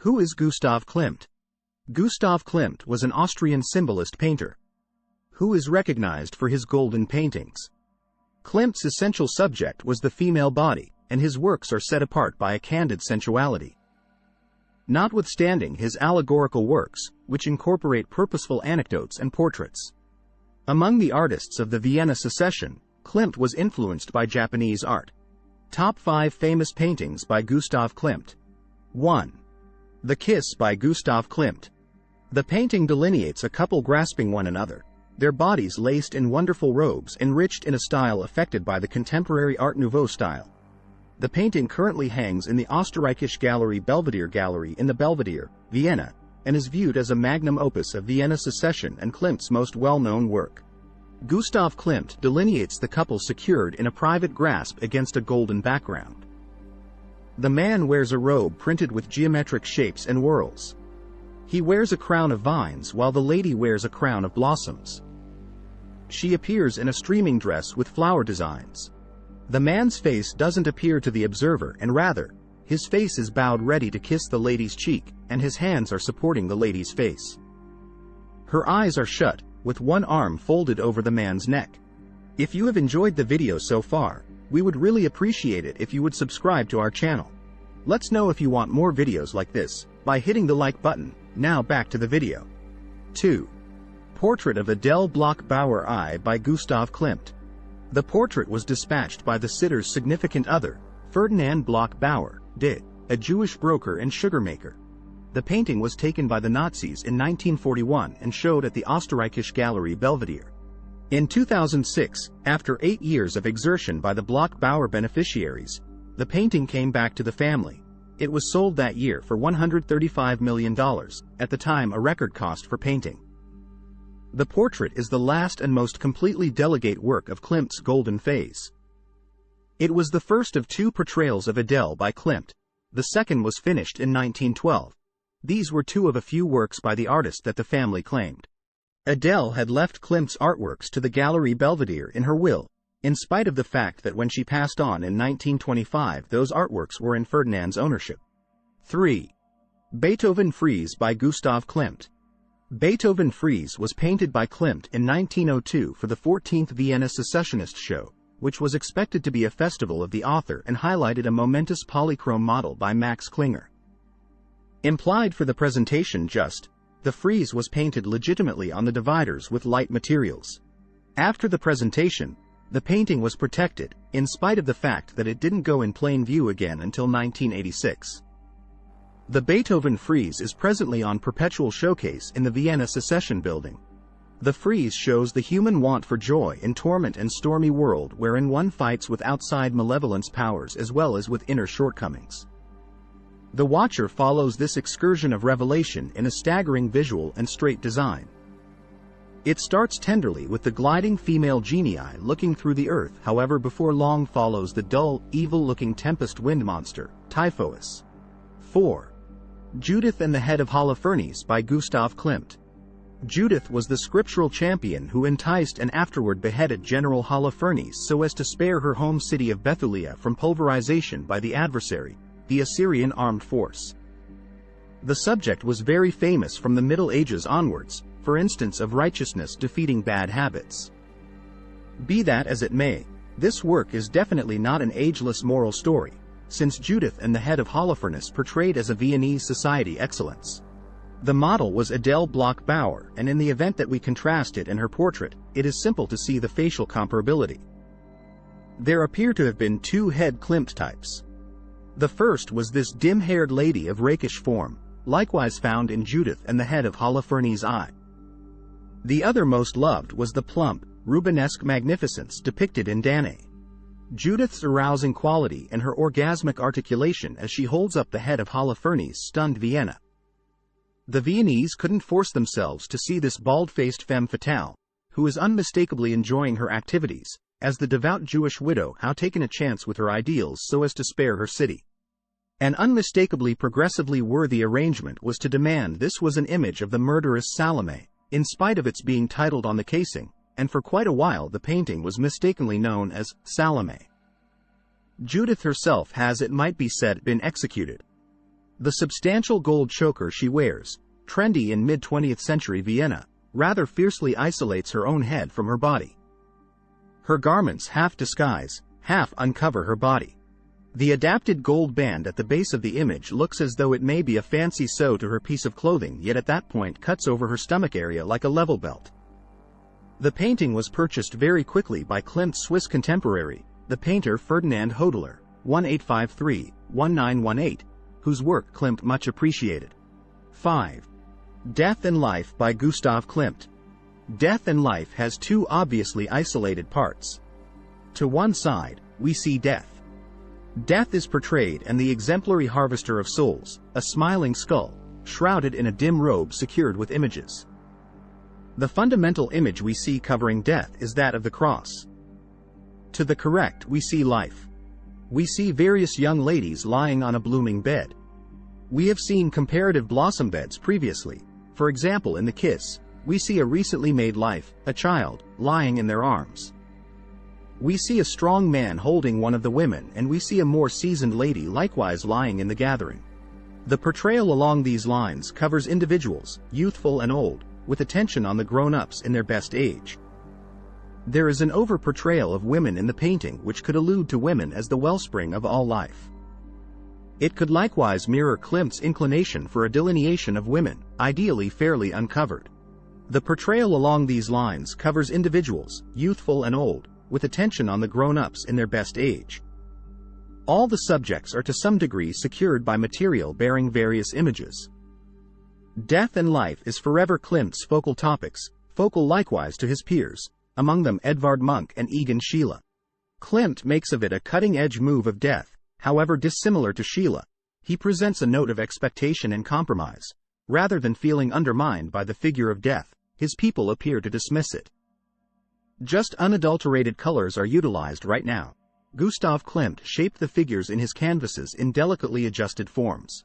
Who is Gustav Klimt? Gustav Klimt was an Austrian symbolist painter, who is recognized for his golden paintings. Klimt's essential subject was the female body, and his works are set apart by a candid sensuality. Notwithstanding his allegorical works, which incorporate purposeful anecdotes and portraits. Among the artists of the Vienna Secession, Klimt was influenced by Japanese art. Top 5 famous paintings by Gustav Klimt. 1. The Kiss by Gustav Klimt. The painting delineates a couple grasping one another, their bodies laced in wonderful robes enriched in a style affected by the contemporary Art Nouveau style. The painting currently hangs in the Österreichische Galerie Belvedere Gallery in the Belvedere, Vienna, and is viewed as a magnum opus of Vienna Secession and Klimt's most well-known work. Gustav Klimt delineates the couple secured in a private grasp against a golden background. The man wears a robe printed with geometric shapes and whorls. He wears a crown of vines while the lady wears a crown of blossoms. She appears in a streaming dress with flower designs. The man's face doesn't appear to the observer, and rather, his face is bowed ready to kiss the lady's cheek, and his hands are supporting the lady's face. Her eyes are shut, with one arm folded over the man's neck. If you have enjoyed the video so far, we would really appreciate it if you would subscribe to our channel. Let's know if you want more videos like this by hitting the like button. Now back to the video. 2. Portrait of Adele Bloch-Bauer I by Gustav Klimt. The portrait was dispatched by the sitter's significant other, Ferdinand Bloch-Bauer, DIT, a Jewish broker and sugar-maker. The painting was taken by the Nazis in 1941 and showed at the Österreichische Galerie Belvedere. In 2006, after 8 years of exertion by the Bloch-Bauer beneficiaries, the painting came back to the family. It was sold that year for $135 million, at the time a record cost for painting. The portrait is the last and most completely delicate work of Klimt's golden phase. It was the first of 2 portrayals of Adele by Klimt. The second was finished in 1912. These were 2 of a few works by the artist that the family claimed. Adele had left Klimt's artworks to the Galerie Belvedere in her will, in spite of the fact that when she passed on in 1925 those artworks were in Ferdinand's ownership. 3. Beethoven Frieze by Gustav Klimt. Beethoven Frieze was painted by Klimt in 1902 for the 14th Vienna Secessionist Show, which was expected to be a festival of the author and highlighted a momentous polychrome model by Max Klinger. Implied for the presentation the frieze was painted legitimately on the dividers with light materials. After the presentation, the painting was protected, in spite of the fact that it didn't go in plain view again until 1986. The Beethoven Frieze is presently on perpetual showcase in the Vienna Secession building. The frieze shows the human want for joy in torment and stormy world wherein one fights with outside malevolence powers as well as with inner shortcomings. The watcher follows this excursion of revelation in a staggering visual and straight design. It starts tenderly with the gliding female genii looking through the earth, however before long follows the dull, evil-looking tempest wind monster, Typhoeus. 4. Judith and the Head of Holofernes by Gustav Klimt. Judith was the scriptural champion who enticed and afterward beheaded General Holofernes so as to spare her home city of Bethulia from pulverization by the adversary, the Assyrian armed force. The subject was very famous from the Middle Ages onwards, for instance of righteousness defeating bad habits. Be that as it may, this work is definitely not an ageless moral story, since Judith and the Head of Holofernes portrayed as a Viennese society excellence. The model was Adele Bloch-Bauer, and in the event that we contrast it and her portrait, it is simple to see the facial comparability. There appear to have been 2 head Klimt types. The first was this dim-haired lady of rakish form, likewise found in Judith and the Head of Holofernes I. The other most loved was the plump, Rubenesque magnificence depicted in Danae. Judith's arousing quality and her orgasmic articulation as she holds up the head of Holofernes stunned Vienna. The Viennese couldn't force themselves to see this bald-faced femme fatale, who is unmistakably enjoying her activities, as the devout Jewish widow how taken a chance with her ideals so as to spare her city. An unmistakably progressively worthy arrangement was to demand this was an image of the murderous Salome, in spite of its being titled on the casing, and for quite a while the painting was mistakenly known as Salome. Judith herself has, it might be said, been executed. The substantial gold choker she wears, trendy in mid-20th century Vienna, rather fiercely isolates her own head from her body. Her garments half disguise, half uncover her body. The adapted gold band at the base of the image looks as though it may be a fancy sew to her piece of clothing, yet at that point cuts over her stomach area like a level belt. The painting was purchased very quickly by Klimt's Swiss contemporary, the painter Ferdinand Hodler, 1853-1918, whose work Klimt much appreciated. 5. Death and Life by Gustav Klimt. Death and Life has two obviously isolated parts. To one side, we see death. Death is portrayed and the exemplary harvester of souls, a smiling skull, shrouded in a dim robe secured with images. The fundamental image we see covering death is that of the cross. To the correct we see life. We see various young ladies lying on a blooming bed. We have seen comparative blossom beds previously. For example, in The Kiss, we see a recently made life, a child, lying in their arms. We see a strong man holding one of the women, and we see a more seasoned lady likewise lying in the gathering. The portrayal along these lines covers individuals, youthful and old, with attention on the grown-ups in their best age. There is an over-portrayal of women in the painting which could allude to women as the wellspring of all life. It could likewise mirror Klimt's inclination for a delineation of women, ideally fairly uncovered. The portrayal along these lines covers individuals, youthful and old, with attention on the grown-ups in their best age. All the subjects are to some degree secured by material bearing various images. Death and life is forever Klimt's focal topics, focal likewise to his peers, among them Edvard Munch and Egon Schiele. Klimt makes of it a cutting-edge move of death, however dissimilar to Schiele. He presents a note of expectation and compromise. Rather than feeling undermined by the figure of death, his people appear to dismiss it. Just unadulterated colors are utilized right now. Gustav Klimt shaped the figures in his canvases in delicately adjusted forms.